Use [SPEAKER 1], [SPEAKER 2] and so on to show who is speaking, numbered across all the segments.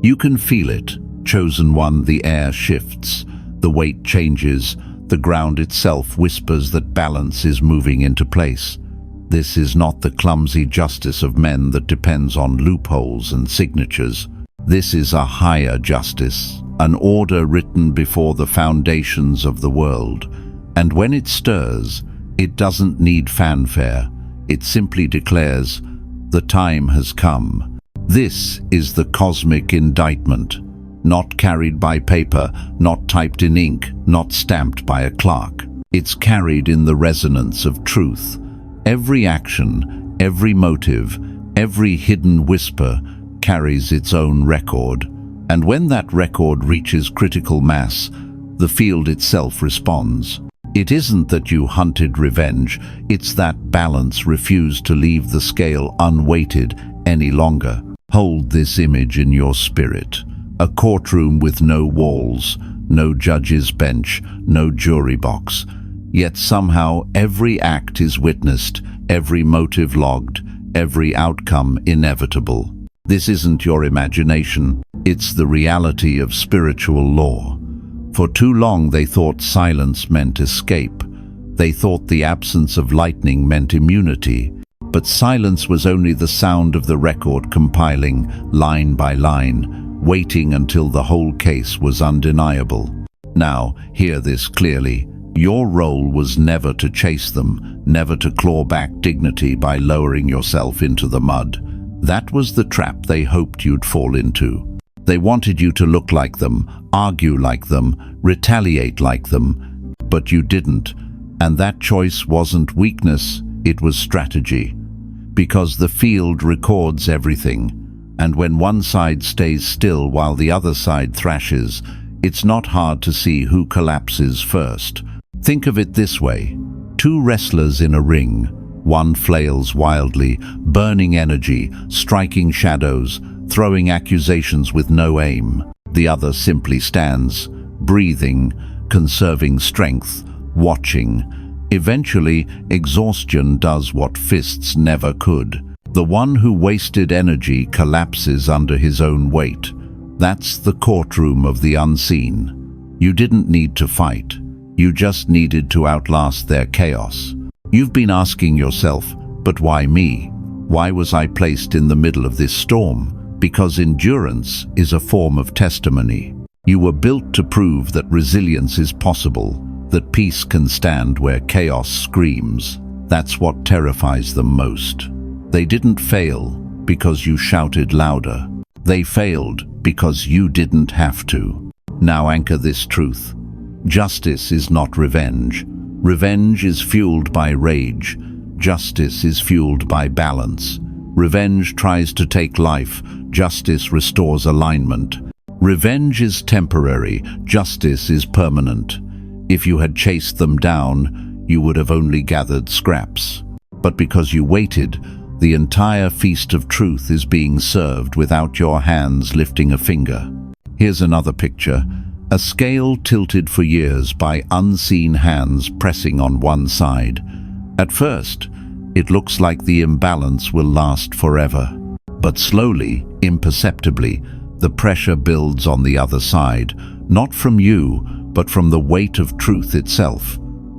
[SPEAKER 1] You can feel it. Chosen one, the air shifts, the weight changes, the ground itself whispers that balance is moving into place. This is not the clumsy justice of men that depends on loopholes and signatures. This is a higher justice, an order written before the foundations of the world. And when it stirs, it doesn't need fanfare. It simply declares, the time has come. This is the cosmic indictment, not carried by paper, not typed in ink, not stamped by a clerk. It's carried in the resonance of truth. Every action, every motive, every hidden whisper carries its own record. And when that record reaches critical mass, the field itself responds. It isn't that you hunted revenge, it's that balance refused to leave the scale unweighted any longer. Hold this image in your spirit. A courtroom with no walls, no judge's bench, no jury box. Yet somehow every act is witnessed, every motive logged, every outcome inevitable. This isn't your imagination, it's the reality of spiritual law. For too long they thought silence meant escape. They thought the absence of lightning meant immunity. But silence was only the sound of the record compiling, line by line, waiting until the whole case was undeniable. Now, hear this clearly. Your role was never to chase them, never to claw back dignity by lowering yourself into the mud. That was the trap they hoped you'd fall into. They wanted you to look like them, argue like them, retaliate like them, but you didn't. And that choice wasn't weakness, it was strategy. Because the field records everything, and when one side stays still while the other side thrashes, it's not hard to see who collapses first. Think of it this way. Two wrestlers in a ring. One flails wildly, burning energy, striking shadows, throwing accusations with no aim. The other simply stands, breathing, conserving strength, watching. Eventually, exhaustion does what fists never could. The one who wasted energy collapses under his own weight. That's the courtroom of the unseen. You didn't need to fight. You just needed to outlast their chaos. You've been asking yourself, but why me? Why was I placed in the middle of this storm? Because endurance is a form of testimony. You were built to prove that resilience is possible, that peace can stand where chaos screams. That's what terrifies them most. They didn't fail because you shouted louder. They failed because you didn't have to. Now anchor this truth. Justice is not revenge. Revenge is fueled by rage. Justice is fueled by balance. Revenge tries to take life. Justice restores alignment. Revenge is temporary. Justice is permanent. If you had chased them down, you would have only gathered scraps. But because you waited, the entire feast of truth is being served without your hands lifting a finger. Here's another picture. A scale tilted for years by unseen hands pressing on one side. At first, it looks like the imbalance will last forever. But slowly, imperceptibly, the pressure builds on the other side, not from you, but from the weight of truth itself.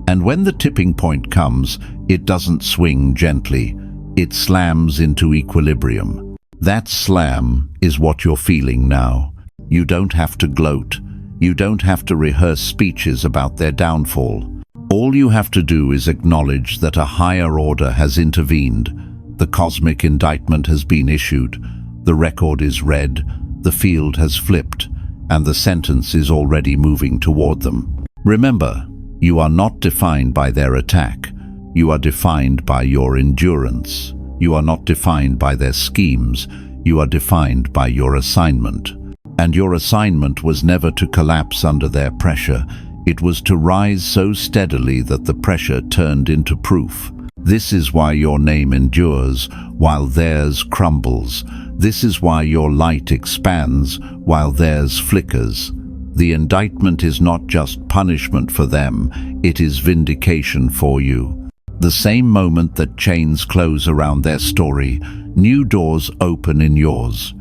[SPEAKER 1] And when the tipping point comes, it doesn't swing gently. It slams into equilibrium. That slam is what you're feeling now. You don't have to gloat. You don't have to rehearse speeches about their downfall. All you have to do is acknowledge that a higher order has intervened. The cosmic indictment has been issued. The record is read. The field has flipped. And the sentence is already moving toward them. Remember, you are not defined by their attack. You are defined by your endurance. You are not defined by their schemes. You are defined by your assignment. And your assignment was never to collapse under their pressure. It was to rise so steadily that the pressure turned into proof. This is why your name endures while theirs crumbles. This is why your light expands while theirs flickers. The indictment is not just punishment for them, it is vindication for you. The same moment that chains close around their story, new doors open in yours.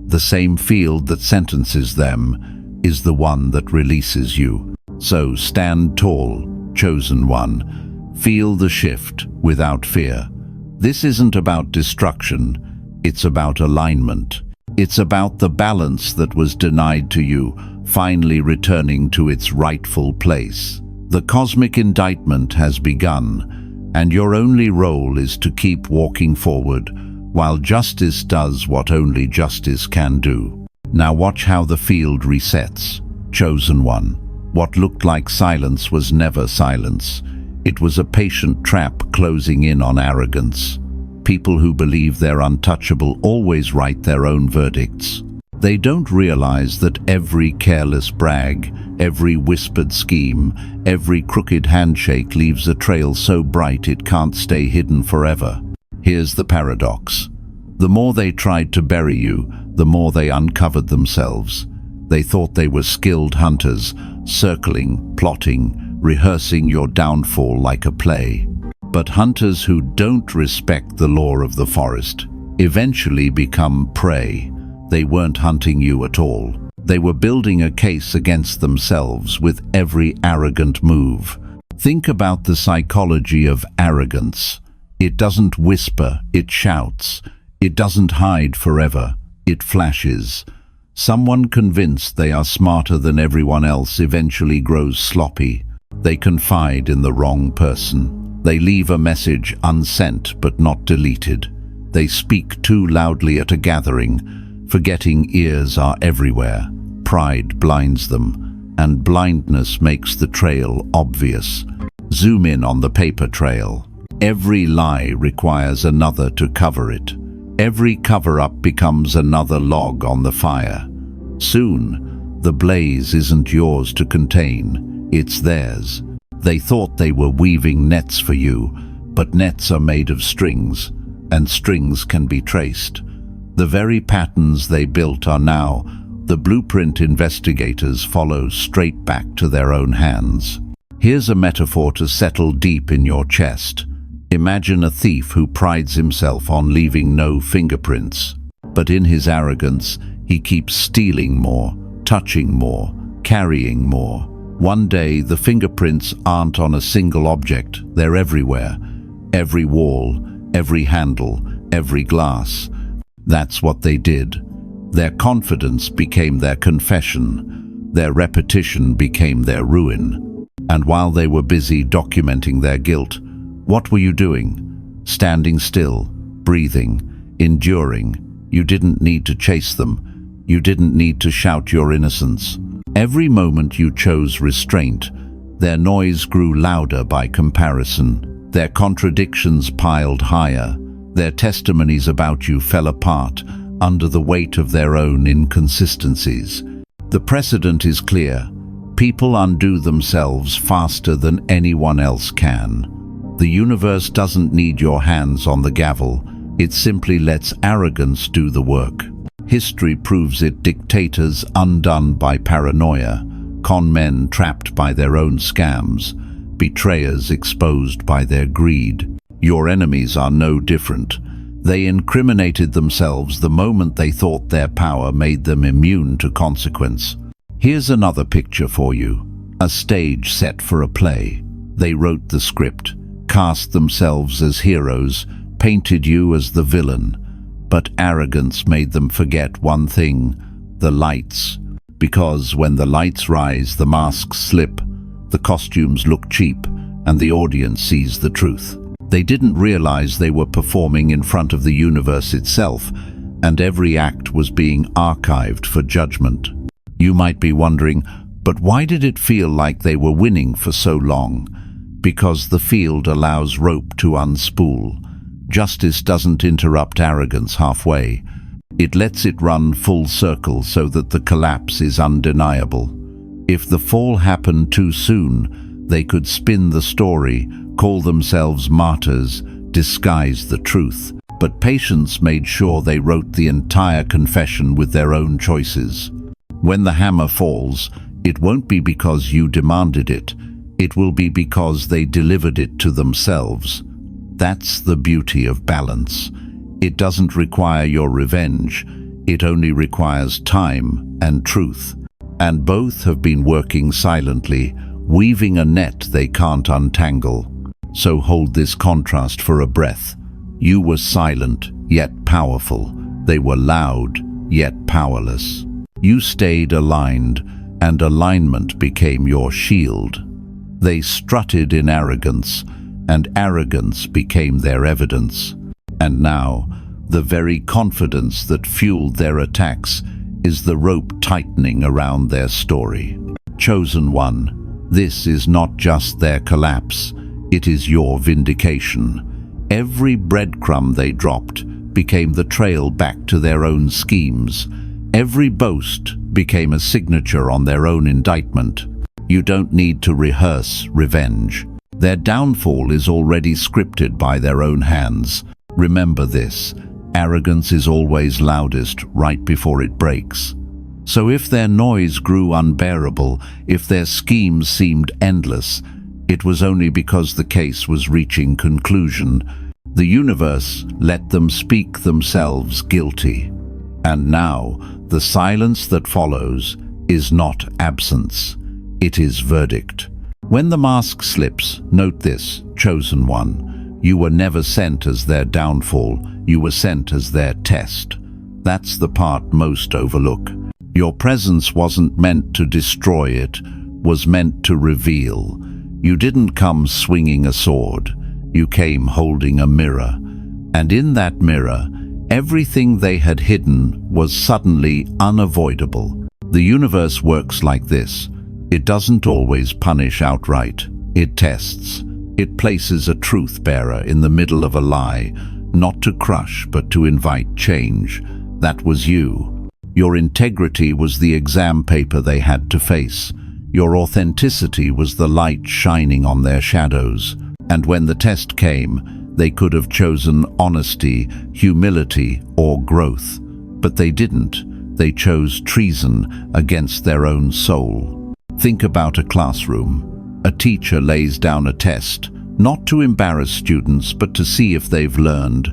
[SPEAKER 1] The same field that sentences them is the one that releases you. So stand tall, chosen one. Feel the shift without fear. This isn't about destruction, it's about alignment. It's about the balance that was denied to you, finally returning to its rightful place. The cosmic indictment has begun, and your only role is to keep walking forward, while justice does what only justice can do. Now watch how the field resets. Chosen one. What looked like silence was never silence. It was a patient trap closing in on arrogance. People who believe they're untouchable always write their own verdicts. They don't realize that every careless brag, every whispered scheme, every crooked handshake leaves a trail so bright it can't stay hidden forever. Here's the paradox. The more they tried to bury you, the more they uncovered themselves. They thought they were skilled hunters, circling, plotting, rehearsing your downfall like a play. But hunters who don't respect the law of the forest eventually become prey. They weren't hunting you at all. They were building a case against themselves with every arrogant move. Think about the psychology of arrogance. It doesn't whisper, it shouts. It doesn't hide forever, it flashes. Someone convinced they are smarter than everyone else eventually grows sloppy. They confide in the wrong person. They leave a message unsent but not deleted. They speak too loudly at a gathering, forgetting ears are everywhere. Pride blinds them, and blindness makes the trail obvious. Zoom in on the paper trail. Every lie requires another to cover it. Every cover-up becomes another log on the fire. Soon, the blaze isn't yours to contain, it's theirs. They thought they were weaving nets for you, but nets are made of strings, and strings can be traced. The very patterns they built are now the blueprint investigators follow straight back to their own hands. Here's a metaphor to settle deep in your chest. Imagine a thief who prides himself on leaving no fingerprints, but in his arrogance, he keeps stealing more, touching more, carrying more. One day, the fingerprints aren't on a single object, they're everywhere. Every wall, every handle, every glass. That's what they did. Their confidence became their confession. Their repetition became their ruin. And while they were busy documenting their guilt, what were you doing? Standing still, breathing, enduring. You didn't need to chase them. You didn't need to shout your innocence. Every moment you chose restraint, their noise grew louder by comparison. Their contradictions piled higher. Their testimonies about you fell apart under the weight of their own inconsistencies. The precedent is clear. People undo themselves faster than anyone else can. The universe doesn't need your hands on the gavel. It simply lets arrogance do the work. History proves it. Dictators undone by paranoia, con men trapped by their own scams, betrayers exposed by their greed. Your enemies are no different. They incriminated themselves the moment they thought their power made them immune to consequence. Here's another picture for you. A stage set for a play. They wrote the script, cast themselves as heroes, painted you as the villain. But arrogance made them forget one thing: the lights. Because when the lights rise, the masks slip, the costumes look cheap, and the audience sees the truth. They didn't realize they were performing in front of the universe itself, and every act was being archived for judgment. You might be wondering, but why did it feel like they were winning for so long? Because the field allows rope to unspool. Justice doesn't interrupt arrogance halfway. It lets it run full circle so that the collapse is undeniable. If the fall happened too soon, they could spin the story, call themselves martyrs, disguise the truth. But patience made sure they wrote the entire confession with their own choices. When the hammer falls, it won't be because you demanded it. It will be because they delivered it to themselves. That's the beauty of balance. It doesn't require your revenge. It only requires time and truth. And both have been working silently, weaving a net they can't untangle. So hold this contrast for a breath. You were silent, yet powerful. They were loud, yet powerless. You stayed aligned, and alignment became your shield. They strutted in arrogance, and arrogance became their evidence. And now, the very confidence that fueled their attacks is the rope tightening around their story. Chosen One, this is not just their collapse, it is your vindication. Every breadcrumb they dropped became the trail back to their own schemes. Every boast became a signature on their own indictment. You don't need to rehearse revenge. Their downfall is already scripted by their own hands. Remember this, arrogance is always loudest right before it breaks. So if their noise grew unbearable, if their schemes seemed endless, it was only because the case was reaching conclusion. The universe let them speak themselves guilty. And now, the silence that follows is not absence. It is verdict. When the mask slips, note this, Chosen One. You were never sent as their downfall, you were sent as their test. That's the part most overlook. Your presence wasn't meant to destroy, it was meant to reveal. You didn't come swinging a sword, you came holding a mirror. And in that mirror, everything they had hidden was suddenly unavoidable. The universe works like this. It doesn't always punish outright. It tests. It places a truth bearer in the middle of a lie, not to crush but to invite change. That was you. Your integrity was the exam paper they had to face. Your authenticity was the light shining on their shadows. And when the test came, they could have chosen honesty, humility, or growth. But they didn't. They chose treason against their own soul. Think about a classroom. A teacher lays down a test, not to embarrass students, but to see if they've learned.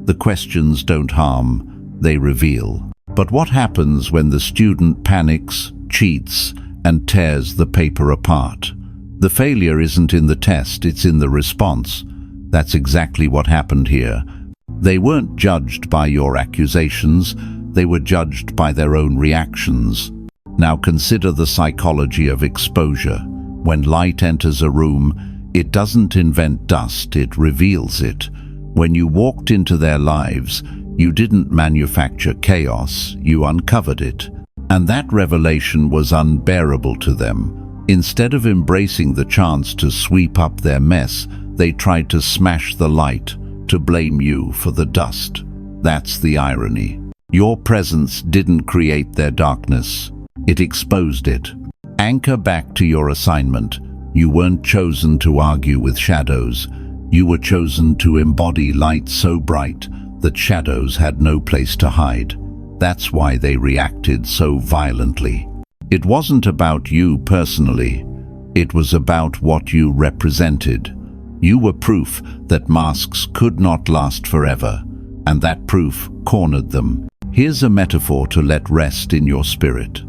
[SPEAKER 1] The questions don't harm, they reveal. But what happens when the student panics, cheats, and tears the paper apart? The failure isn't in the test, it's in the response. That's exactly what happened here. They weren't judged by your accusations, they were judged by their own reactions. Now consider the psychology of exposure. When light enters a room, it doesn't invent dust, it reveals it. When you walked into their lives, you didn't manufacture chaos, you uncovered it. And that revelation was unbearable to them. Instead of embracing the chance to sweep up their mess, they tried to smash the light, to blame you for the dust. That's the irony. Your presence didn't create their darkness. It exposed it. Anchor back to your assignment. You weren't chosen to argue with shadows. You were chosen to embody light so bright that shadows had no place to hide. That's why they reacted so violently. It wasn't about you personally. It was about what you represented. You were proof that masks could not last forever, and that proof cornered them. Here's a metaphor to let rest in your spirit.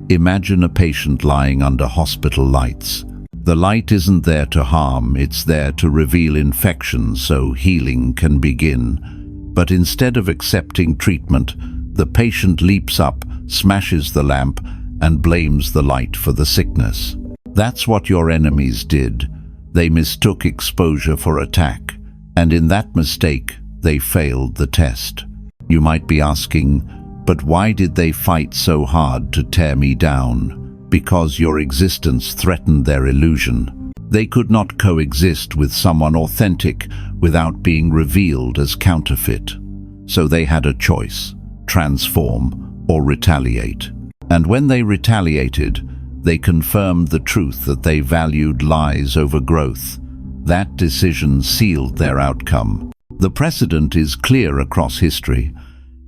[SPEAKER 1] Imagine a patient lying under hospital lights. The light isn't there to harm, it's there to reveal infection so healing can begin. But instead of accepting treatment, the patient leaps up, smashes the lamp, and blames the light for the sickness. That's what your enemies did. They mistook exposure for attack, and in that mistake, they failed the test. You might be asking, but why did they fight so hard to tear me down? Because your existence threatened their illusion. They could not coexist with someone authentic without being revealed as counterfeit. So they had a choice: transform or retaliate. And when they retaliated, they confirmed the truth that they valued lies over growth. That decision sealed their outcome. The precedent is clear across history.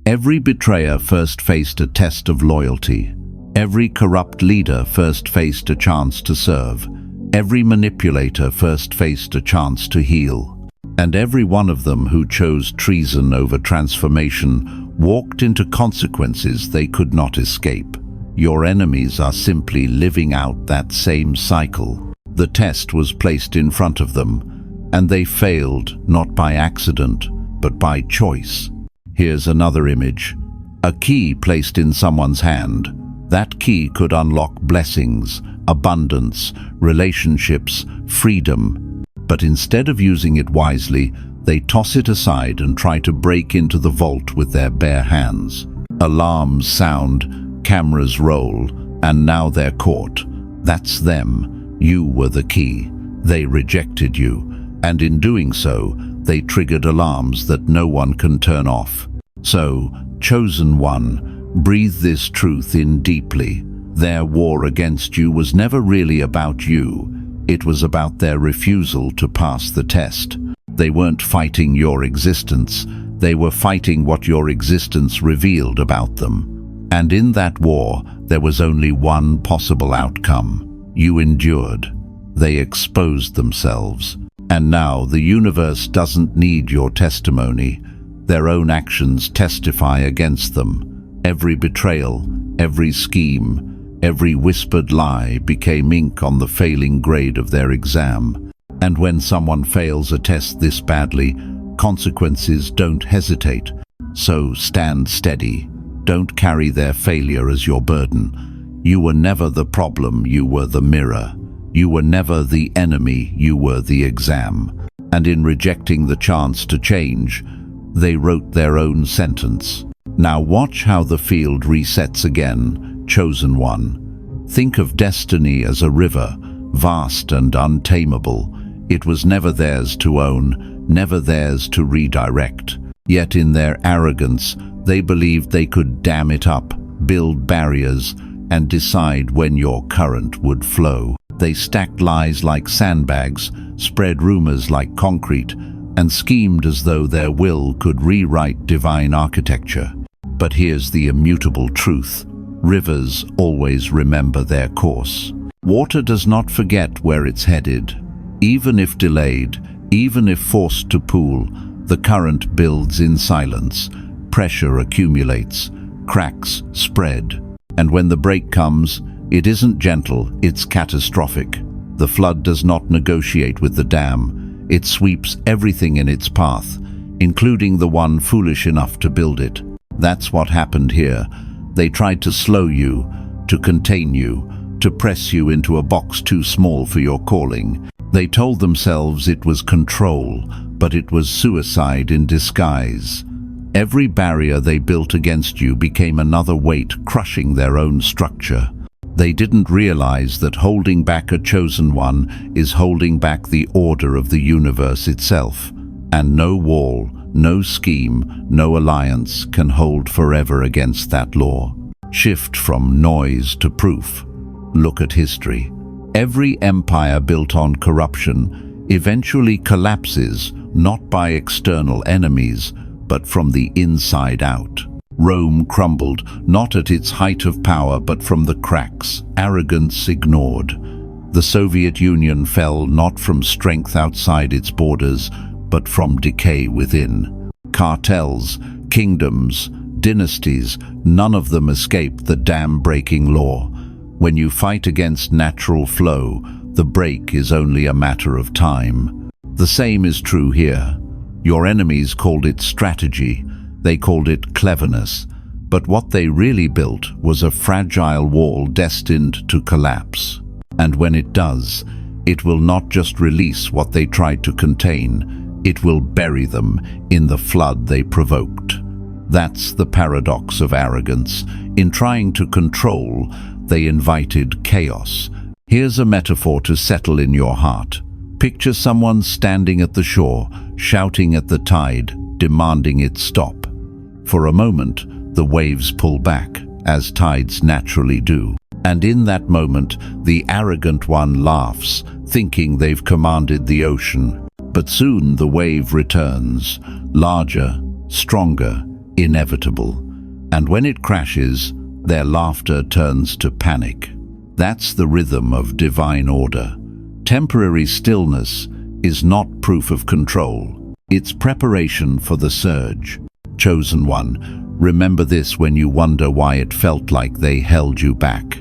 [SPEAKER 1] Every betrayer first faced a test of loyalty. Every corrupt leader first faced a chance to serve. Every manipulator first faced a chance to heal. And every one of them who chose treason over transformation walked into consequences they could not escape. Your enemies are simply living out that same cycle. The test was placed in front of them, and they failed not by accident, but by choice. Here's another image. A key placed in someone's hand. That key could unlock blessings, abundance, relationships, freedom. But instead of using it wisely, they toss it aside and try to break into the vault with their bare hands. Alarms sound, cameras roll, and now they're caught. That's them. You were the key. They rejected you, and in doing so, they triggered alarms that no one can turn off. So, chosen one, breathe this truth in deeply. Their war against you was never really about you. It was about their refusal to pass the test. They weren't fighting your existence. They were fighting what your existence revealed about them. And in that war, there was only one possible outcome. You endured. They exposed themselves. And now the universe doesn't need your testimony. Their own actions testify against them. Every betrayal, every scheme, every whispered lie became ink on the failing grade of their exam. And when someone fails a test this badly, consequences don't hesitate. So stand steady. Don't carry their failure as your burden. You were never the problem, you were the mirror. You were never the enemy, you were the exam. And in rejecting the chance to change, they wrote their own sentence. Now watch how the field resets again, chosen one. Think of destiny as a river, vast and untamable. It was never theirs to own, never theirs to redirect. Yet in their arrogance, they believed they could dam it up, build barriers, and decide when your current would flow. They stacked lies like sandbags, spread rumors like concrete, and schemed as though their will could rewrite divine architecture. But here's the immutable truth. Rivers always remember their course. Water does not forget where it's headed. Even if delayed, even if forced to pool, the current builds in silence. Pressure accumulates, cracks spread. And when the break comes, it isn't gentle, it's catastrophic. The flood does not negotiate with the dam. It sweeps everything in its path, including the one foolish enough to build it. That's what happened here. They tried to slow you, to contain you, to press you into a box too small for your calling. They told themselves it was control, but it was suicide in disguise. Every barrier they built against you became another weight crushing their own structure. They didn't realize that holding back a chosen one is holding back the order of the universe itself. And no wall, no scheme, no alliance can hold forever against that law. Shift from noise to proof. Look at history. Every empire built on corruption eventually collapses, not by external enemies, but from the inside out. Rome crumbled, not at its height of power, but from the cracks, arrogance ignored. The Soviet Union fell not from strength outside its borders, but from decay within. Cartels, kingdoms, dynasties, none of them escaped the dam-breaking law. When you fight against natural flow, the break is only a matter of time. The same is true here. Your enemies called it strategy, they called it cleverness, but what they really built was a fragile wall destined to collapse. And when it does, it will not just release what they tried to contain, it will bury them in the flood they provoked. That's the paradox of arrogance. In trying to control, they invited chaos. Here's a metaphor to settle in your heart. Picture someone standing at the shore, shouting at the tide, demanding it stop. For a moment, the waves pull back, as tides naturally do. And in that moment, the arrogant one laughs, thinking they've commanded the ocean. But soon the wave returns, larger, stronger, inevitable. And when it crashes, their laughter turns to panic. That's the rhythm of divine order. Temporary stillness is not proof of control. It's preparation for the surge. Chosen one, remember this when you wonder why it felt like they held you back.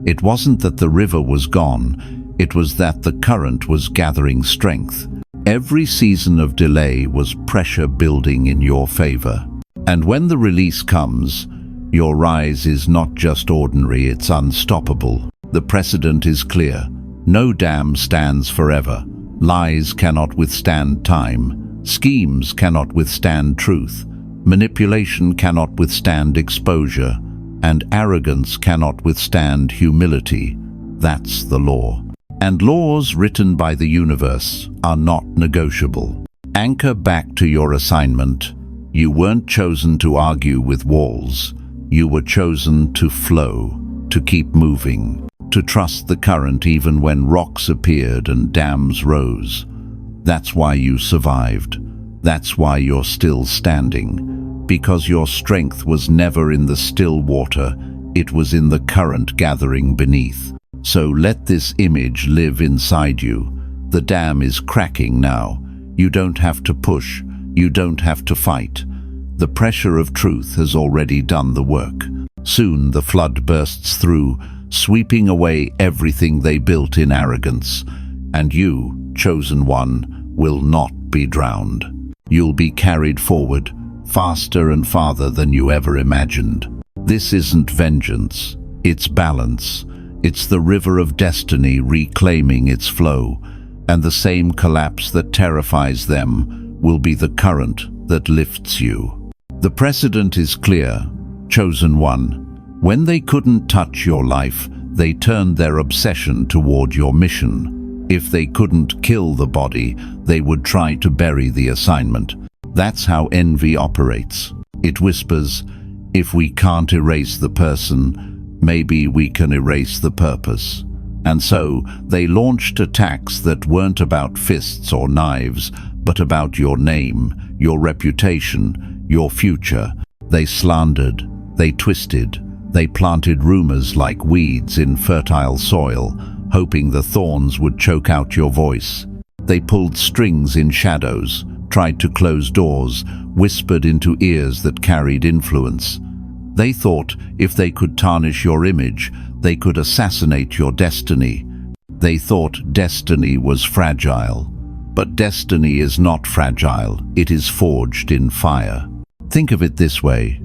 [SPEAKER 1] It wasn't that the river was gone, it was that the current was gathering strength. Every season of delay was pressure building in your favor. And when the release comes, your rise is not just ordinary, it's unstoppable. The precedent is clear. No dam stands forever. Lies cannot withstand time. Schemes cannot withstand truth. Manipulation cannot withstand exposure. And arrogance cannot withstand humility. That's the law. And laws written by the universe are not negotiable. Anchor back to your assignment. You weren't chosen to argue with walls. You were chosen to flow, to keep moving, to trust the current even when rocks appeared and dams rose. That's why you survived. That's why you're still standing. Because your strength was never in the still water, it was in the current gathering beneath. So let this image live inside you. The dam is cracking now. You don't have to push. You don't have to fight. The pressure of truth has already done the work. Soon the flood bursts through, sweeping away everything they built in arrogance. And you, chosen one, will not be drowned. You'll be carried forward, faster and farther than you ever imagined. This isn't vengeance, it's balance. It's the river of destiny reclaiming its flow, and the same collapse that terrifies them will be the current that lifts you. The precedent is clear, chosen one. When they couldn't touch your life, they turned their obsession toward your mission. If they couldn't kill the body, they would try to bury the assignment. That's how envy operates. It whispers, if we can't erase the person, maybe we can erase the purpose. And so they launched attacks that weren't about fists or knives, but about your name, your reputation, your future. They slandered, they twisted, they planted rumors like weeds in fertile soil, hoping the thorns would choke out your voice. They pulled strings in shadows, tried to close doors, whispered into ears that carried influence. They thought if they could tarnish your image, they could assassinate your destiny. They thought destiny was fragile. But destiny is not fragile, it is forged in fire. Think of it this way.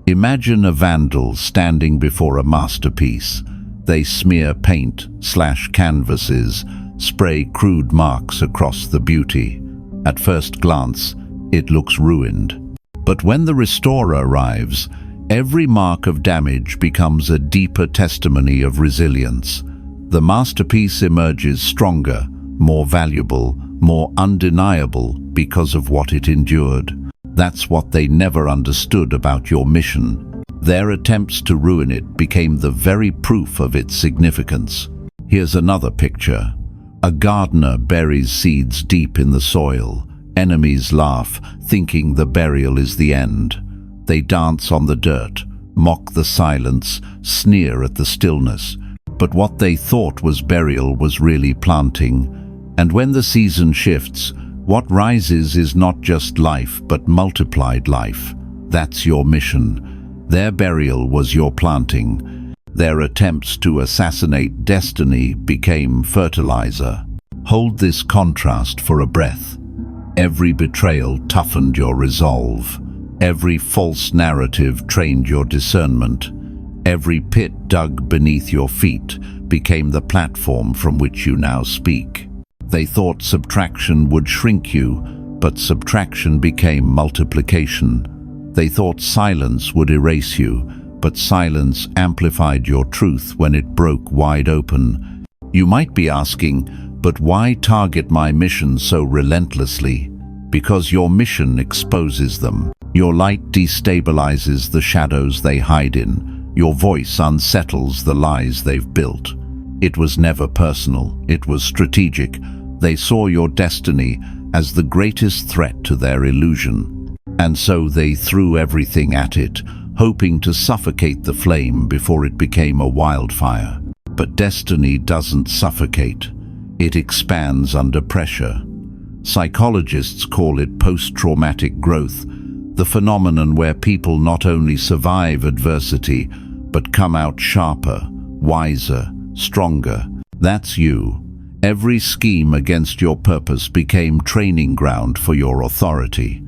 [SPEAKER 1] Imagine a vandal standing before a masterpiece. They smear paint, slash canvases, spray crude marks across the beauty. At first glance, it looks ruined. But when the restorer arrives, every mark of damage becomes a deeper testimony of resilience. The masterpiece emerges stronger, more valuable, more undeniable because of what it endured. That's what they never understood about your mission. Their attempts to ruin it became the very proof of its significance. Here's another picture. A gardener buries seeds deep in the soil. Enemies laugh, thinking the burial is the end. They dance on the dirt, mock the silence, sneer at the stillness. But what they thought was burial was really planting. And when the season shifts, what rises is not just life, but multiplied life. That's your mission. Their burial was your planting. Their attempts to assassinate destiny became fertilizer. Hold this contrast for a breath. Every betrayal toughened your resolve. Every false narrative trained your discernment. Every pit dug beneath your feet became the platform from which you now speak. They thought subtraction would shrink you, but subtraction became multiplication. They thought silence would erase you, but silence amplified your truth when it broke wide open. You might be asking, but why target my mission so relentlessly? Because your mission exposes them. Your light destabilizes the shadows they hide in. Your voice unsettles the lies they've built. It was never personal, it was strategic. They saw your destiny as the greatest threat to their illusion. And so they threw everything at it, hoping to suffocate the flame before it became a wildfire. But destiny doesn't suffocate. It expands under pressure. Psychologists call it post-traumatic growth. The phenomenon where people not only survive adversity, but come out sharper, wiser, stronger. That's you. Every scheme against your purpose became training ground for your authority.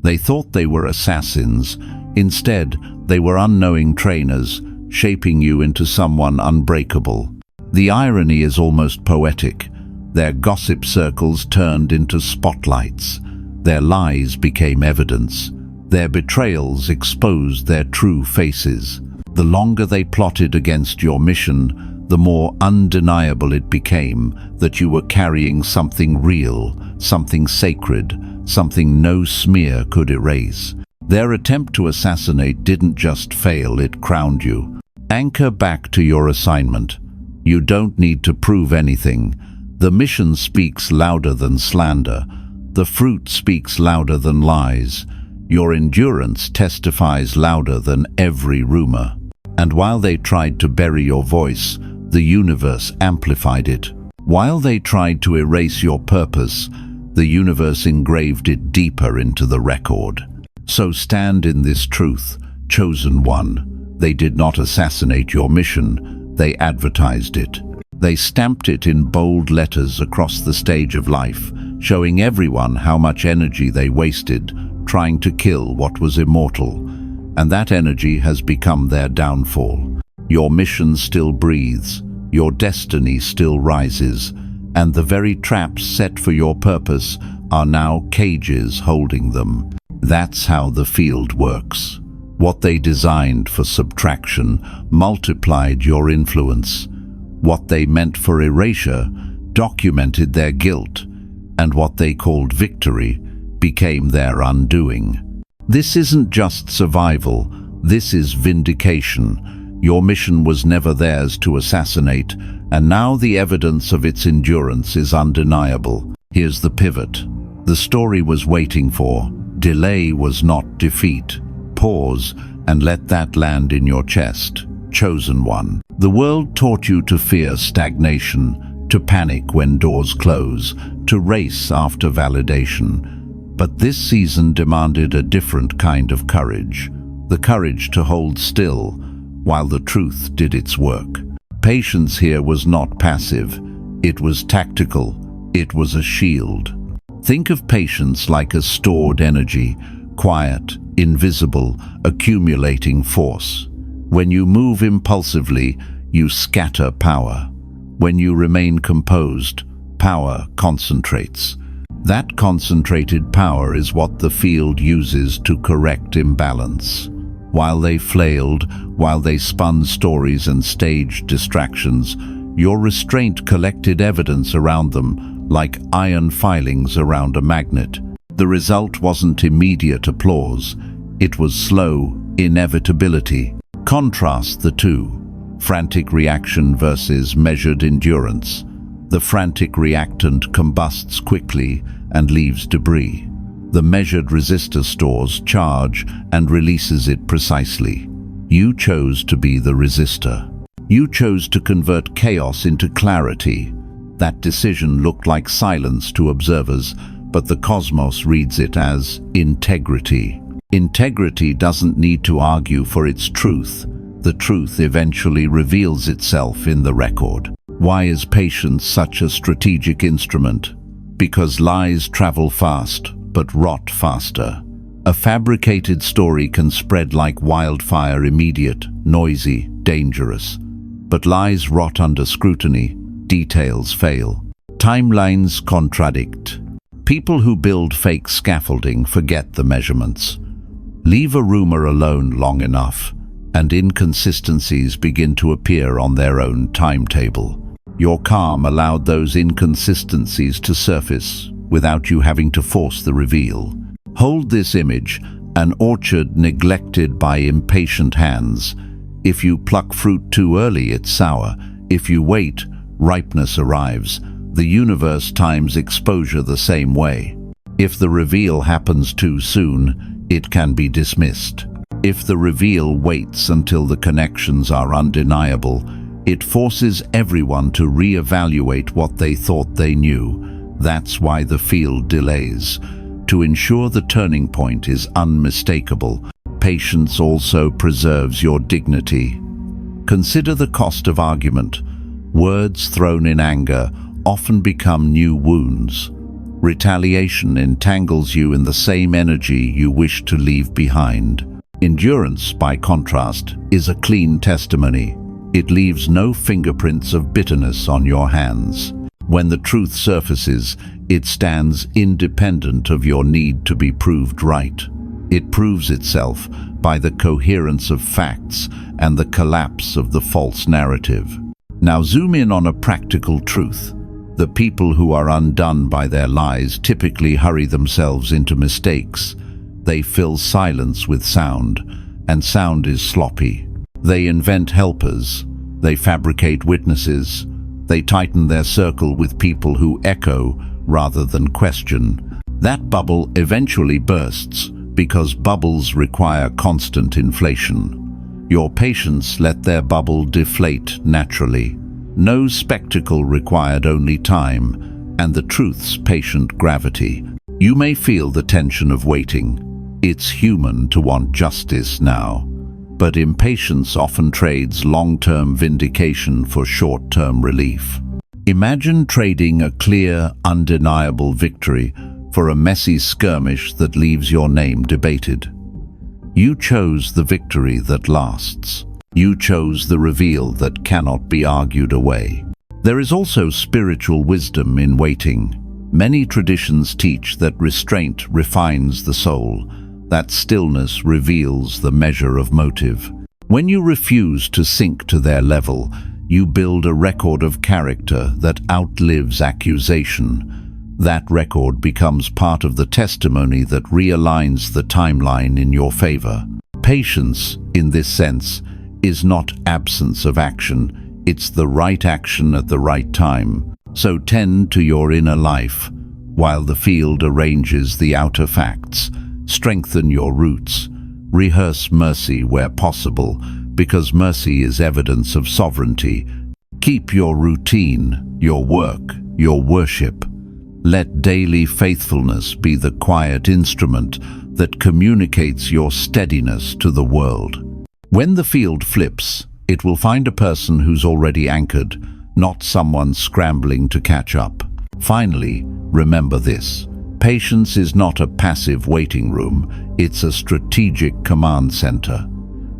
[SPEAKER 1] They thought they were assassins. Instead, they were unknowing trainers, shaping you into someone unbreakable. The irony is almost poetic. Their gossip circles turned into spotlights. Their lies became evidence. Their betrayals exposed their true faces. The longer they plotted against your mission, the more undeniable it became that you were carrying something real, something sacred, something no smear could erase. Their attempt to assassinate didn't just fail, it crowned you. Anchor back to your assignment. You don't need to prove anything. The mission speaks louder than slander. The fruit speaks louder than lies. Your endurance testifies louder than every rumor. And while they tried to bury your voice, the universe amplified it. While they tried to erase your purpose, the universe engraved it deeper into the record. So stand in this truth, chosen one. They did not assassinate your mission, they advertised it. They stamped it in bold letters across the stage of life, showing everyone how much energy they wasted trying to kill what was immortal. And that energy has become their downfall. Your mission still breathes, your destiny still rises, and the very traps set for your purpose are now cages holding them. That's how the field works. What they designed for subtraction multiplied your influence. What they meant for erasure documented their guilt, and what they called victory became their undoing. This isn't just survival, this is vindication. Your mission was never theirs to assassinate, and now the evidence of its endurance is undeniable. Here's the pivot. The story was waiting for. Delay was not defeat. Pause and let that land in your chest. Chosen one. The world taught you to fear stagnation, to panic when doors close, to race after validation. But this season demanded a different kind of courage. The courage to hold still, while the truth did its work. Patience here was not passive. It was tactical. It was a shield. Think of patience like a stored energy, quiet, invisible, accumulating force. When you move impulsively, you scatter power. When you remain composed, power concentrates. That concentrated power is what the field uses to correct imbalance. While they flailed, while they spun stories and staged distractions, your restraint collected evidence around them like iron filings around a magnet. The result wasn't immediate applause. It was slow inevitability. Contrast the two. Frantic reaction versus measured endurance. The frantic reactant combusts quickly and leaves debris. The measured resistor stores charge and releases it precisely. You chose to be the resistor. You chose to convert chaos into clarity. That decision looked like silence to observers, but the cosmos reads it as integrity. Integrity doesn't need to argue for its truth. The truth eventually reveals itself in the record. Why is patience such a strategic instrument? Because lies travel fast, but rot faster. A fabricated story can spread like wildfire, immediate, noisy, dangerous. But lies rot under scrutiny, details fail. Timelines contradict. People who build fake scaffolding forget the measurements. Leave a rumor alone long enough, and inconsistencies begin to appear on their own timetable. Your calm allowed those inconsistencies to surface without you having to force the reveal. Hold this image, an orchard neglected by impatient hands. If you pluck fruit too early, it's sour. If you wait, ripeness arrives. The universe times exposure the same way. If the reveal happens too soon, it can be dismissed. If the reveal waits until the connections are undeniable, it forces everyone to reevaluate what they thought they knew. That's why the field delays. To ensure the turning point is unmistakable, patience also preserves your dignity. Consider the cost of argument. Words thrown in anger often become new wounds. Retaliation entangles you in the same energy you wish to leave behind. Endurance, by contrast, is a clean testimony. It leaves no fingerprints of bitterness on your hands. When the truth surfaces, it stands independent of your need to be proved right. It proves itself by the coherence of facts and the collapse of the false narrative. Now zoom in on a practical truth. The people who are undone by their lies typically hurry themselves into mistakes. They fill silence with sound, and sound is sloppy. They invent helpers. They fabricate witnesses. They tighten their circle with people who echo rather than question. That bubble eventually bursts because bubbles require constant inflation. Your patience let their bubble deflate naturally. No spectacle required, only time, and the truth's patient gravity. You may feel the tension of waiting. It's human to want justice now. But impatience often trades long-term vindication for short-term relief. Imagine trading a clear, undeniable victory for a messy skirmish that leaves your name debated. You chose the victory that lasts. You chose the reveal that cannot be argued away. There is also spiritual wisdom in waiting. Many traditions teach that restraint refines the soul, that stillness reveals the measure of motive. When you refuse to sink to their level, you build a record of character that outlives accusation. That record becomes part of the testimony that realigns the timeline in your favor. Patience, in this sense, is not absence of action. It's the right action at the right time. So tend to your inner life, while the field arranges the outer facts. Strengthen your roots. Rehearse mercy where possible, because mercy is evidence of sovereignty. Keep your routine, your work, your worship. Let daily faithfulness be the quiet instrument that communicates your steadiness to the world. When the field flips, it will find a person who's already anchored, not someone scrambling to catch up. Finally, remember this. Patience is not a passive waiting room, it's a strategic command center.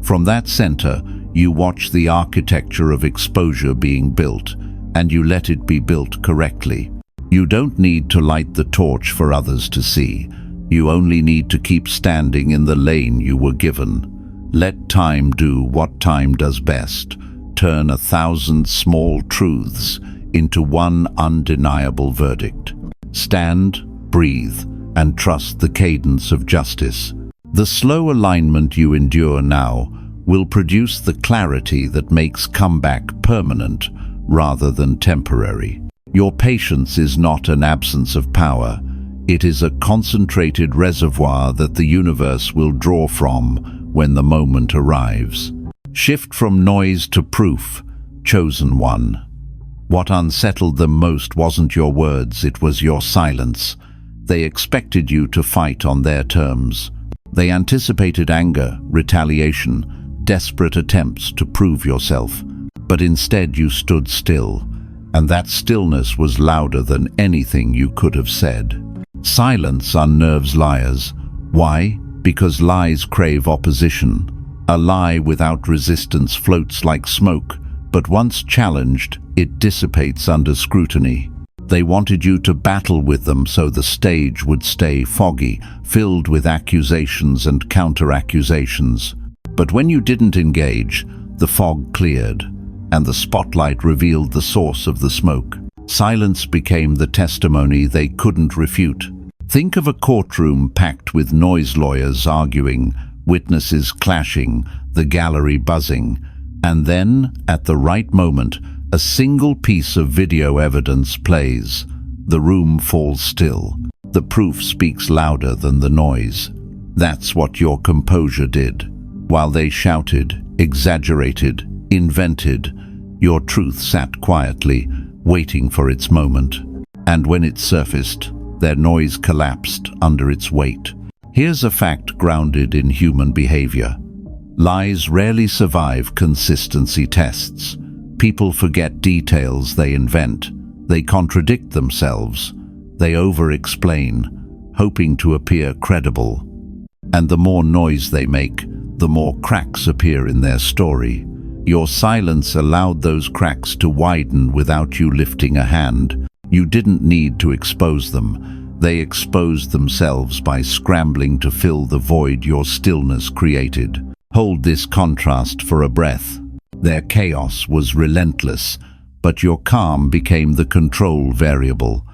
[SPEAKER 1] From that center, you watch the architecture of exposure being built, and you let it be built correctly. You don't need to light the torch for others to see. You only need to keep standing in the lane you were given. Let time do what time does best. Turn 1,000 small truths into one undeniable verdict. Stand, breathe, and trust the cadence of justice. The slow alignment you endure now will produce the clarity that makes comeback permanent rather than temporary. Your patience is not an absence of power. It is a concentrated reservoir that the universe will draw from when the moment arrives. Shift from noise to proof, chosen one. What unsettled them most wasn't your words, it was your silence. They expected you to fight on their terms. They anticipated anger, retaliation, desperate attempts to prove yourself. But instead you stood still, and that stillness was louder than anything you could have said. Silence unnerves liars. Why? Because lies crave opposition. A lie without resistance floats like smoke, but once challenged, it dissipates under scrutiny. They wanted you to battle with them so the stage would stay foggy, filled with accusations and counter-accusations. But when you didn't engage, the fog cleared, and the spotlight revealed the source of the smoke. Silence became the testimony they couldn't refute. Think of a courtroom packed with noise lawyers arguing, witnesses clashing, the gallery buzzing, and then, at the right moment, a single piece of video evidence plays. The room falls still. The proof speaks louder than the noise. That's what your composure did. While they shouted, exaggerated, invented, your truth sat quietly, waiting for its moment. And when it surfaced, Their noise collapsed under its weight. Here's a fact grounded in human behavior. Lies rarely survive consistency tests. People forget details they invent. They contradict themselves. They over-explain, hoping to appear credible. And the more noise they make, the more cracks appear in their story. Your silence allowed those cracks to widen without you lifting a hand. You didn't need to expose them. They exposed themselves by scrambling to fill the void your stillness created. Hold this contrast for a breath. Their chaos was relentless, but your calm became the control variable.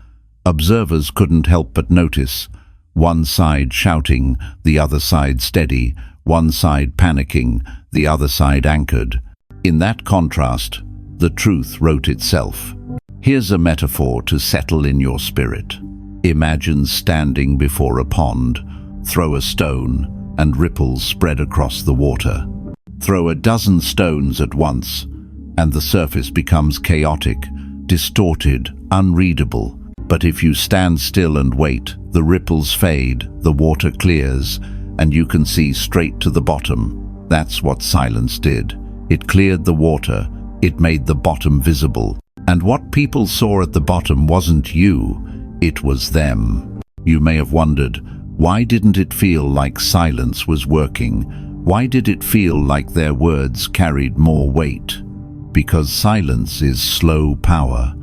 [SPEAKER 1] Observers couldn't help but notice. One side shouting, the other side steady, one side panicking, the other side anchored. In that contrast, the truth wrote itself. Here's a metaphor to settle in your spirit. Imagine standing before a pond. Throw a stone, and ripples spread across the water. Throw a dozen stones at once, and the surface becomes chaotic, distorted, unreadable. But if you stand still and wait, the ripples fade, the water clears, and you can see straight to the bottom. That's what silence did. It cleared the water, it made the bottom visible. And what people saw at the bottom wasn't you, it was them. You may have wondered, why didn't it feel like silence was working? Why did it feel like their words carried more weight? Because silence is slow power.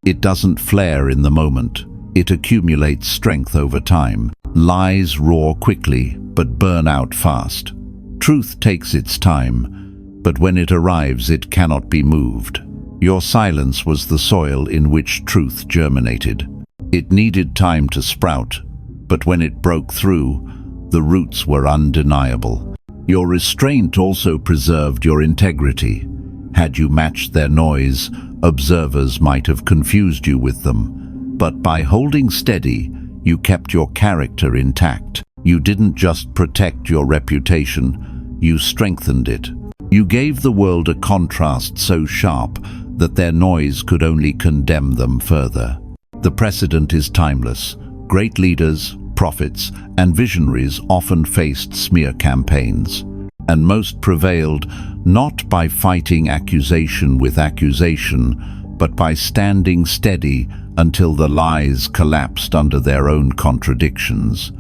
[SPEAKER 1] It doesn't flare in the moment. It accumulates strength over time. Lies roar quickly, but burn out fast. Truth takes its time, but when it arrives, it cannot be moved. Your silence was the soil in which truth germinated. It needed time to sprout, but when it broke through, the roots were undeniable. Your restraint also preserved your integrity. Had you matched their noise, observers might have confused you with them. But by holding steady, you kept your character intact. You didn't just protect your reputation, you strengthened it. You gave the world a contrast so sharp that their noise could only condemn them further. The precedent is timeless. Great leaders, prophets, and visionaries often faced smear campaigns, and most prevailed not by fighting accusation with accusation, but by standing steady until the lies collapsed under their own contradictions.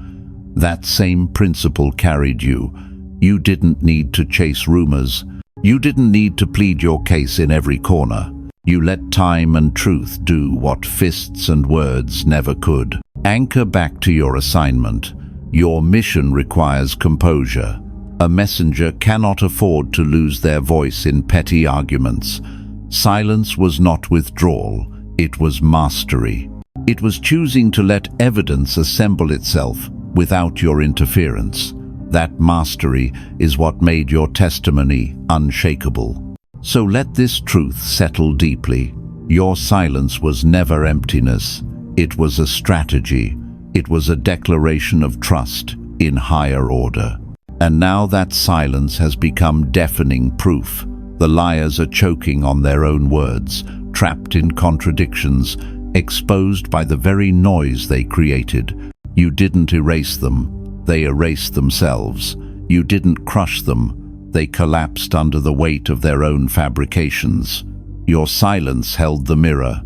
[SPEAKER 1] That same principle carried you. You didn't need to chase rumors. You didn't need to plead your case in every corner. You let time and truth do what fists and words never could. Anchor back to your assignment. Your mission requires composure. A messenger cannot afford to lose their voice in petty arguments. Silence was not withdrawal, it was mastery. It was choosing to let evidence assemble itself without your interference. That mastery is what made your testimony unshakable. So let this truth settle deeply. Your silence was never emptiness. It was a strategy. It was a declaration of trust in higher order. And now that silence has become deafening proof. The liars are choking on their own words, trapped in contradictions, exposed by the very noise they created. You didn't erase them. They erased themselves. You didn't crush them. They collapsed under the weight of their own fabrications. Your silence held the mirror,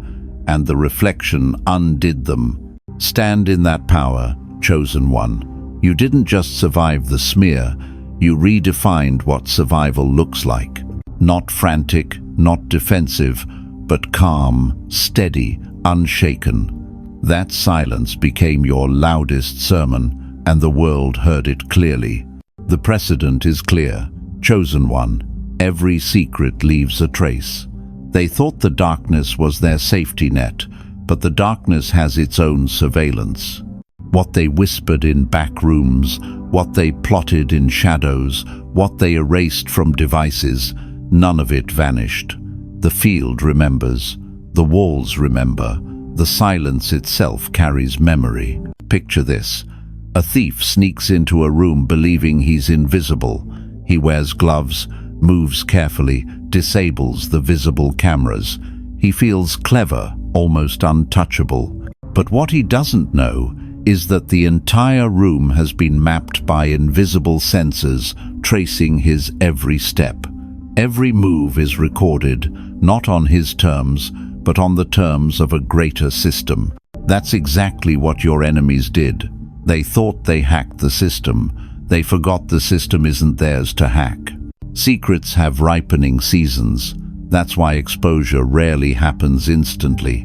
[SPEAKER 1] and the reflection undid them. Stand in that power, chosen one. You didn't just survive the smear, you redefined what survival looks like. Not frantic, not defensive, but calm, steady, unshaken. That silence became your loudest sermon, and the world heard it clearly. The precedent is clear. Chosen one, every secret leaves a trace. They thought the darkness was their safety net, but the darkness has its own surveillance. What they whispered in back rooms, what they plotted in shadows, what they erased from devices, none of it vanished. The field remembers, the walls remember, the silence itself carries memory. Picture this. A thief sneaks into a room believing he's invisible. He wears gloves, moves carefully, disables the visible cameras. He feels clever, almost untouchable. But what he doesn't know is that the entire room has been mapped by invisible sensors tracing his every step. Every move is recorded, not on his terms, but on the terms of a greater system. That's exactly what your enemies did. They thought they hacked the system. They forgot the system isn't theirs to hack. Secrets have ripening seasons. That's why exposure rarely happens instantly.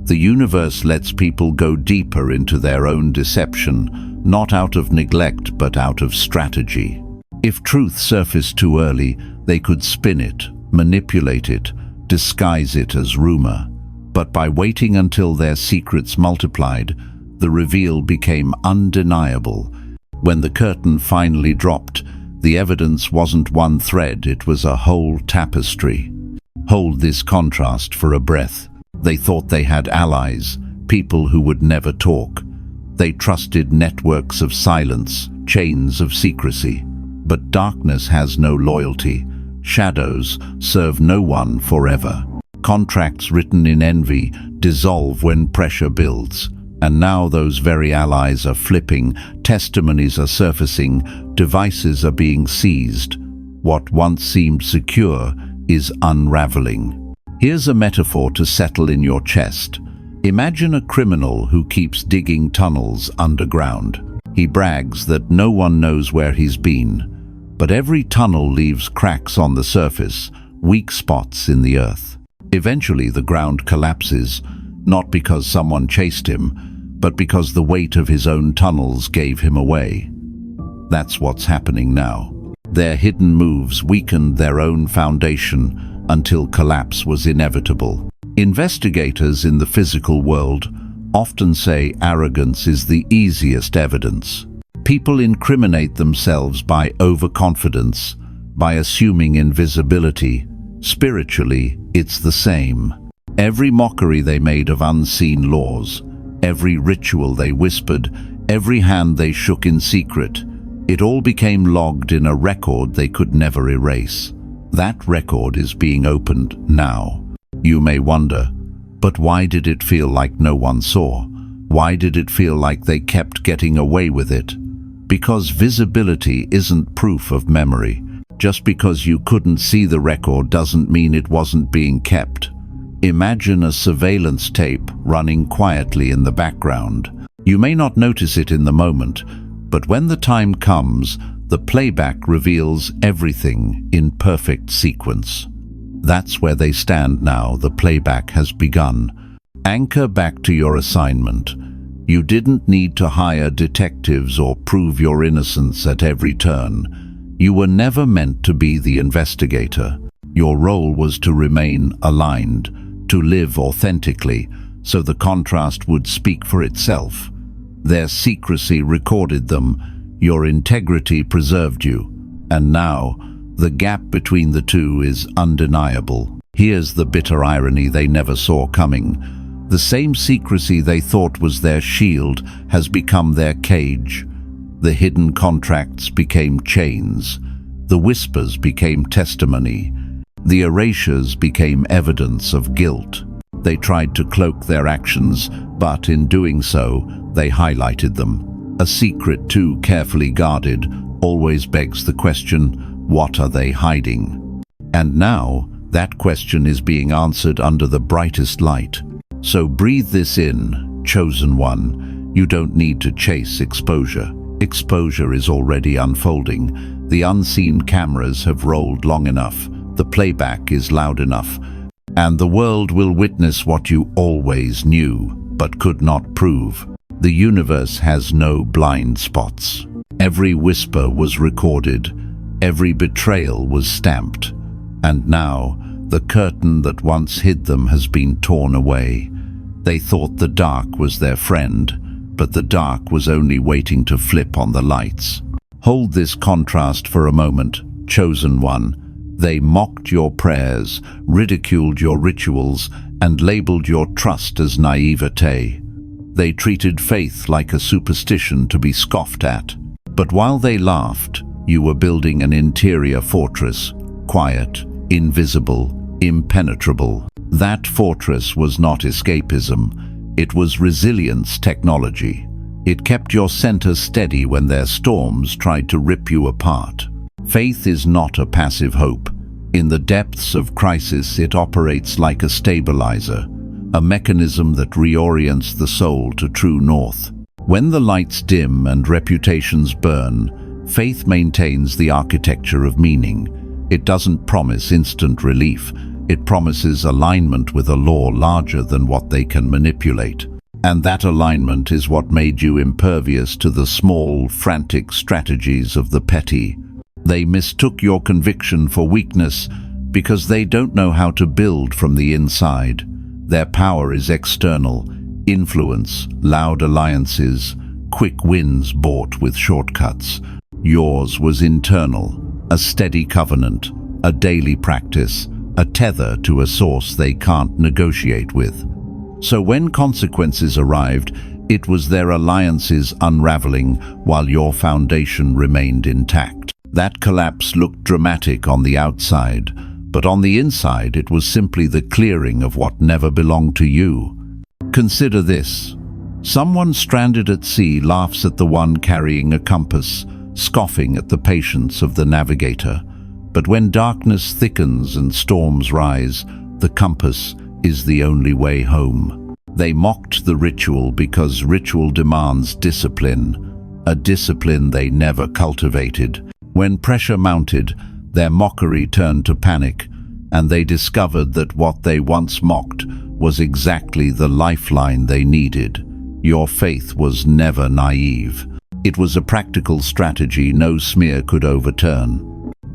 [SPEAKER 1] The universe lets people go deeper into their own deception, not out of neglect but out of strategy. If truth surfaced too early, they could spin it, manipulate it, disguise it as rumor. But by waiting until their secrets multiplied, the reveal became undeniable. When the curtain finally dropped, the evidence wasn't one thread, it was a whole tapestry. Hold this contrast for a breath. They thought they had allies, people who would never talk. They trusted networks of silence, chains of secrecy. But darkness has no loyalty. Shadows serve no one forever. Contracts written in envy dissolve when pressure builds. And now those very allies are flipping, testimonies are surfacing, devices are being seized. What once seemed secure is unraveling. Here's a metaphor to settle in your chest. Imagine a criminal who keeps digging tunnels underground. He brags that no one knows where he's been. But every tunnel leaves cracks on the surface, weak spots in the earth. Eventually the ground collapses, not because someone chased him, but because the weight of his own tunnels gave him away. That's what's happening now. Their hidden moves weakened their own foundation until collapse was inevitable. Investigators in the physical world often say arrogance is the easiest evidence. People incriminate themselves by overconfidence, by assuming invisibility. Spiritually, it's the same. Every mockery they made of unseen laws, every ritual they whispered, every hand they shook in secret, it all became logged in a record they could never erase. That record is being opened now. You may wonder, but why did it feel like no one saw? Why did it feel like they kept getting away with it? Because visibility isn't proof of memory. Just because you couldn't see the record doesn't mean it wasn't being kept. Imagine a surveillance tape running quietly in the background. You may not notice it in the moment, but when the time comes, the playback reveals everything in perfect sequence. That's where they stand now. The playback has begun. Anchor back to your assignment. You didn't need to hire detectives or prove your innocence at every turn. You were never meant to be the investigator. Your role was to remain aligned, to live authentically, so the contrast would speak for itself. Their secrecy recorded them, your integrity preserved you, and now the gap between the two is undeniable. Here's the bitter irony they never saw coming. The same secrecy they thought was their shield has become their cage. The hidden contracts became chains. The whispers became testimony. The erasures became evidence of guilt. They tried to cloak their actions, but in doing so, they highlighted them. A secret too carefully guarded always begs the question, what are they hiding? And now, that question is being answered under the brightest light. So breathe this in, chosen one. You don't need to chase exposure. Exposure is already unfolding. The unseen cameras have rolled long enough. The playback is loud enough. And the world will witness what you always knew, but could not prove. The universe has no blind spots. Every whisper was recorded. Every betrayal was stamped. And now, the curtain that once hid them has been torn away. They thought the dark was their friend, but the dark was only waiting to flip on the lights. Hold this contrast for a moment, chosen one. They mocked your prayers, ridiculed your rituals, and labeled your trust as naivete. They treated faith like a superstition to be scoffed at. But while they laughed, you were building an interior fortress, quiet, invisible, impenetrable. That fortress was not escapism. It was resilience technology. It kept your center steady when their storms tried to rip you apart. Faith is not a passive hope. In the depths of crisis, it operates like a stabilizer, a mechanism that reorients the soul to true north. When the lights dim and reputations burn, faith maintains the architecture of meaning. It doesn't promise instant relief. It promises alignment with a law larger than what they can manipulate. And that alignment is what made you impervious to the small, frantic strategies of the petty. They mistook your conviction for weakness because they don't know how to build from the inside. Their power is external: influence, loud alliances, quick wins bought with shortcuts. Yours was internal, a steady covenant, a daily practice, a tether to a source they can't negotiate with. So when consequences arrived, it was their alliances unraveling while your foundation remained intact. That collapse looked dramatic on the outside, but on the inside it was simply the clearing of what never belonged to you. Consider this. Someone stranded at sea laughs at the one carrying a compass, scoffing at the patience of the navigator. But when darkness thickens and storms rise, the compass is the only way home. They mocked the ritual because ritual demands discipline, a discipline they never cultivated. When pressure mounted, their mockery turned to panic, and they discovered that what they once mocked was exactly the lifeline they needed. Your faith was never naive. It was a practical strategy no smear could overturn.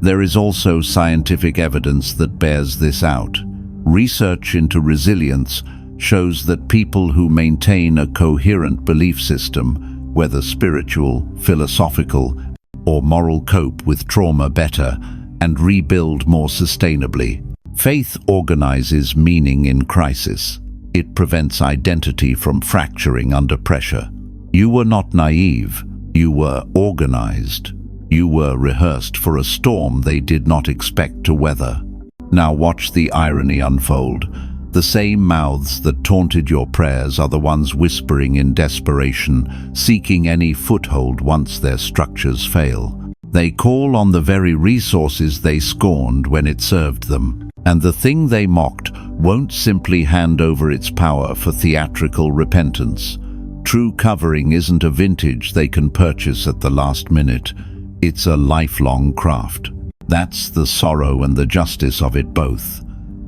[SPEAKER 1] There is also scientific evidence that bears this out. Research into resilience shows that people who maintain a coherent belief system, whether spiritual, philosophical, or moral, cope with trauma better and rebuild more sustainably. Faith organizes meaning in crisis. It prevents identity from fracturing under pressure. You were not naive. You were organized. You were rehearsed for a storm they did not expect to weather. Now watch the irony unfold. The same mouths that taunted your prayers are the ones whispering in desperation, seeking any foothold once their structures fail. They call on the very resources they scorned when it served them. And the thing they mocked won't simply hand over its power for theatrical repentance. True covering isn't a vintage they can purchase at the last minute. It's a lifelong craft. That's the sorrow and the justice of it both.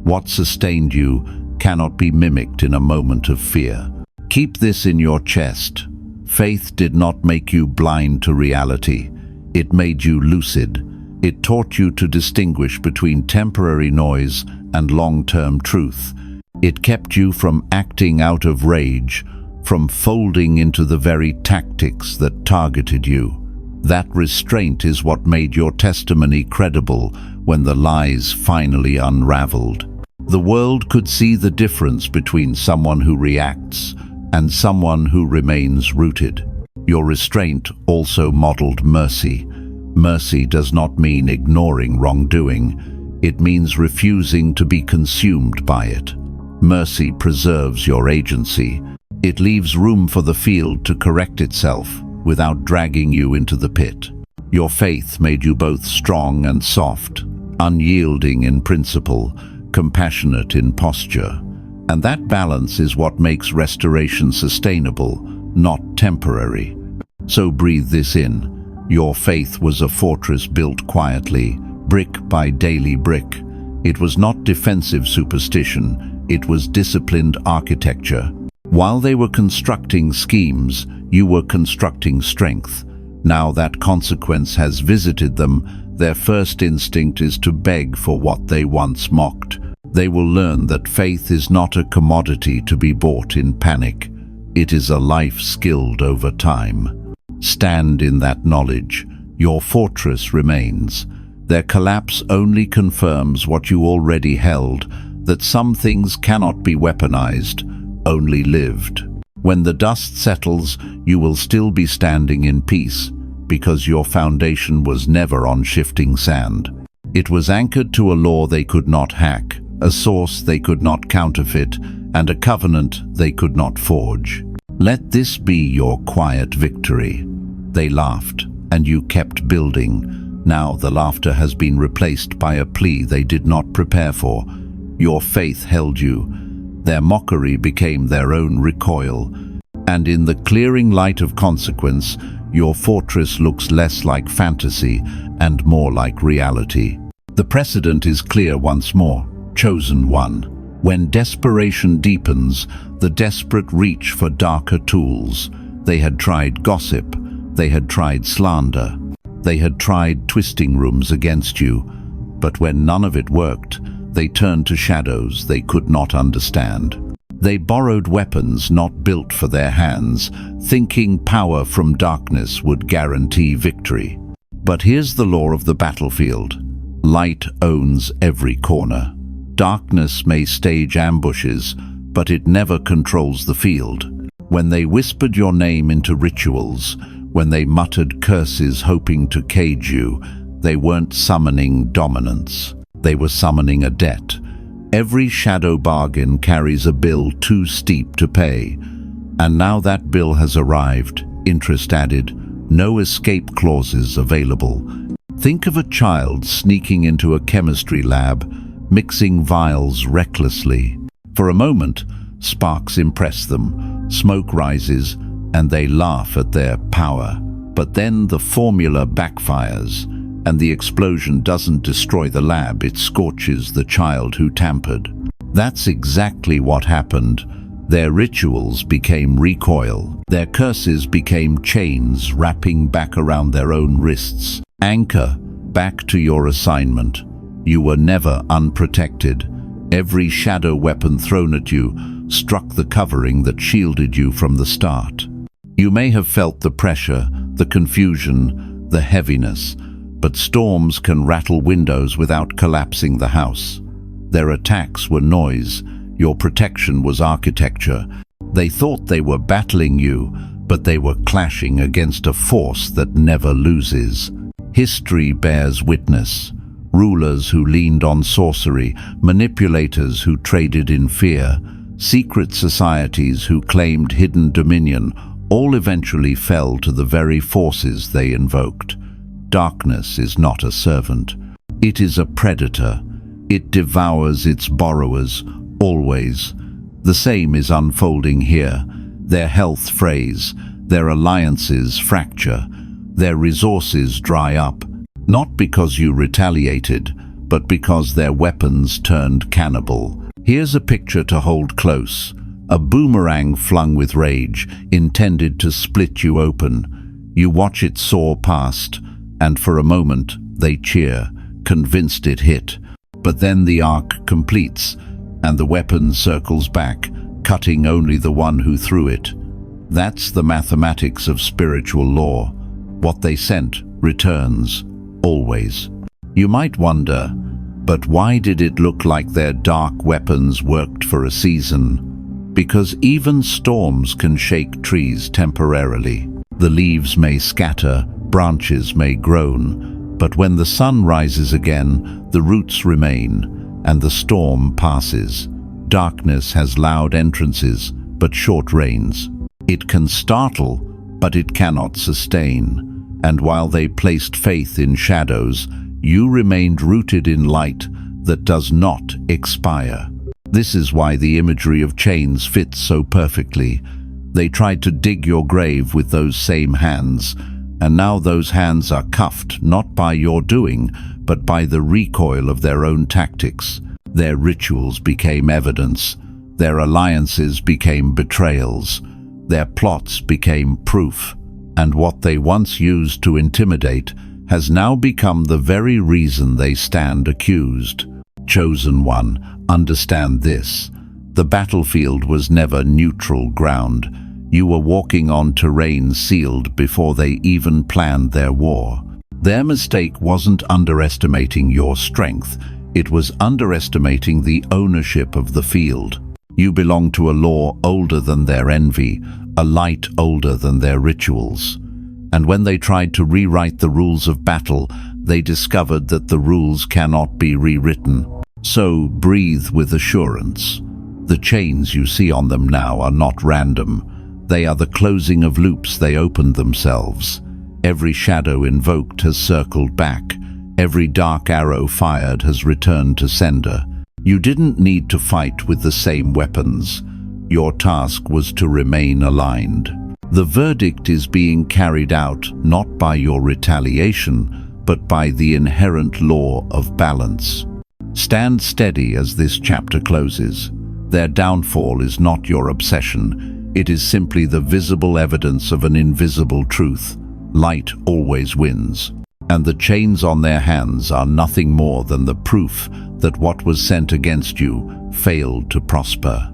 [SPEAKER 1] What sustained you cannot be mimicked in a moment of fear. Keep this in your chest. Faith did not make you blind to reality. It made you lucid. It taught you to distinguish between temporary noise and long-term truth. It kept you from acting out of rage, from folding into the very tactics that targeted you. That restraint is what made your testimony credible when the lies finally unraveled. The world could see the difference between someone who reacts and someone who remains rooted. Your restraint also modeled mercy. Mercy does not mean ignoring wrongdoing. It means refusing to be consumed by it. Mercy preserves your agency. It leaves room for the field to correct itself without dragging you into the pit. Your faith made you both strong and soft, unyielding in principle, compassionate in posture. And that balance is what makes restoration sustainable, not temporary. So breathe this in. Your faith was a fortress built quietly, brick by daily brick. It was not defensive superstition, it was disciplined architecture. While they were constructing schemes, you were constructing strength. Now that consequence has visited them, their first instinct is to beg for what they once mocked. They will learn that faith is not a commodity to be bought in panic. It is a life skilled over time. Stand in that knowledge. Your fortress remains. Their collapse only confirms what you already held, that some things cannot be weaponized, only lived. When the dust settles, you will still be standing in peace, because your foundation was never on shifting sand. It was anchored to a law they could not hack, a source they could not counterfeit, and a covenant they could not forge. Let this be your quiet victory. They laughed, and you kept building. Now the laughter has been replaced by a plea they did not prepare for. Your faith held you. Their mockery became their own recoil. And in the clearing light of consequence, your fortress looks less like fantasy and more like reality. The precedent is clear once more. Chosen one. When desperation deepens, the desperate reach for darker tools. They had tried gossip. They had tried slander. They had tried twisting rooms against you. But when none of it worked, they turned to shadows they could not understand. They borrowed weapons not built for their hands, thinking power from darkness would guarantee victory. But here's the law of the battlefield. Light owns every corner. Darkness may stage ambushes, but it never controls the field. When they whispered your name into rituals, when they muttered curses hoping to cage you, they weren't summoning dominance. They were summoning a debt. Every shadow bargain carries a bill too steep to pay. And now that bill has arrived, interest added, no escape clauses available. Think of a child sneaking into a chemistry lab, mixing vials recklessly. For a moment, sparks impress them, smoke rises, and they laugh at their power. But then the formula backfires, and the explosion doesn't destroy the lab, it scorches the child who tampered. That's exactly what happened. Their rituals became recoil. Their curses became chains wrapping back around their own wrists. Anchor back to your assignment. You were never unprotected. Every shadow weapon thrown at you struck the covering that shielded you from the start. You may have felt the pressure, the confusion, the heaviness, but storms can rattle windows without collapsing the house. Their attacks were noise. Your protection was architecture. They thought they were battling you, but they were clashing against a force that never loses. History bears witness. Rulers who leaned on sorcery, manipulators who traded in fear, secret societies who claimed hidden dominion, all eventually fell to the very forces they invoked. Darkness is not a servant. It is a predator. It devours its borrowers, always. The same is unfolding here. Their health frays, their alliances fracture, their resources dry up, not because you retaliated, but because their weapons turned cannibal. Here's a picture to hold close. A boomerang flung with rage, intended to split you open. You watch it soar past, and for a moment they cheer, convinced it hit. But then the arc completes, and the weapon circles back, cutting only the one who threw it. That's the mathematics of spiritual law. What they sent returns, always. You might wonder, but why did it look like their dark weapons worked for a season? Because even storms can shake trees temporarily. The leaves may scatter, branches may groan, but when the sun rises again, the roots remain, and the storm passes. Darkness has loud entrances, but short reigns. It can startle, but it cannot sustain. And while they placed faith in shadows, you remained rooted in light that does not expire. This is why the imagery of chains fits so perfectly. They tried to dig your grave with those same hands, and now those hands are cuffed not by your doing, but by the recoil of their own tactics. Their rituals became evidence. Their alliances became betrayals. Their plots became proof. And what they once used to intimidate has now become the very reason they stand accused. Chosen one, understand this. The battlefield was never neutral ground. You were walking on terrain sealed before they even planned their war. Their mistake wasn't underestimating your strength. It was underestimating the ownership of the field. You belong to a law older than their envy, a light older than their rituals. And when they tried to rewrite the rules of battle, they discovered that the rules cannot be rewritten. So breathe with assurance. The chains you see on them now are not random. They are the closing of loops they opened themselves. Every shadow invoked has circled back. Every dark arrow fired has returned to sender. You didn't need to fight with the same weapons. Your task was to remain aligned. The verdict is being carried out not by your retaliation, but by the inherent law of balance. Stand steady as this chapter closes. Their downfall is not your obsession. It is simply the visible evidence of an invisible truth. Light always wins. And the chains on their hands are nothing more than the proof that what was sent against you failed to prosper.